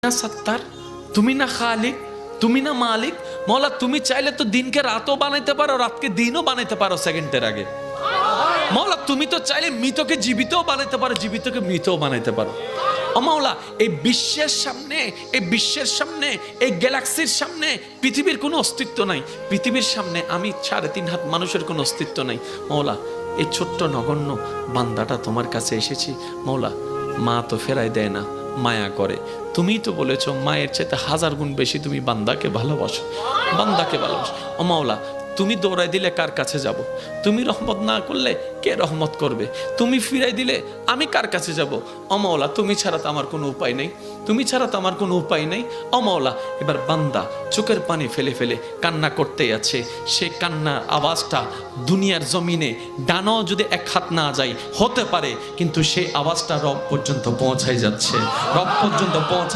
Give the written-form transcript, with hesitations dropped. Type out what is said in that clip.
না সত্তার, তুমি না খালিক, তুমি না মালিক। মৌলা তুমি চাইলে তো দিনকে রাতও বানাইতে পারো, রাতকে দিনও বানাইতে পারো সেকেন্ডের আগে। মৌলা তুমি তো চাইলে মৃতকে জীবিতও বানাইতে পারো, জীবিতকে মৃতও বানাইতে পারো। ও মৌলা এই বিশ্বের সামনে, এই বিশ্বের সামনে, এই গ্যালাক্সির সামনে পৃথিবীর কোনো অস্তিত্ব নাই। পৃথিবীর সামনে আমি 3.5 হাত মানুষের কোনো অস্তিত্ব নাই। মৌলা এই ছোট্ট নগণ্য বান্দাটা তোমার কাছে এসেছি। মৌলা মা তো ফেরাই দেয় না, মায়া করে। তুমিই তো বলেছো মায়ের চাইতে 1000 গুণ বেশি তুমি বান্দাকে ভালোবাসো, বান্দাকে ভালোবাসো। ও মাওলা তুমি দৌড়াই দিলে কার কাছে যাব? তুমি রহমত না করলে কে রহমত করবে? তুমি ফিরাই দিলে আমি কার কাছে যাব? ও মাওলা তুমি ছাড়া তো আমার কোনো উপায় নেই, তুমি ছাড়া তো আমার কোনো উপায় নেই। ও মাওলা এবার বান্দা চোখের পানি ফেলে ফেলে কান্না করতেই আছে। সে কান্নার আওয়াজটা দুনিয়ার জমিনে ডানাও যদি 1 হাত না যায় হতে পারে, কিন্তু সেই আওয়াজটা রব পর্যন্ত পৌঁছাই যাচ্ছে, রব পর্যন্ত পৌঁছায়।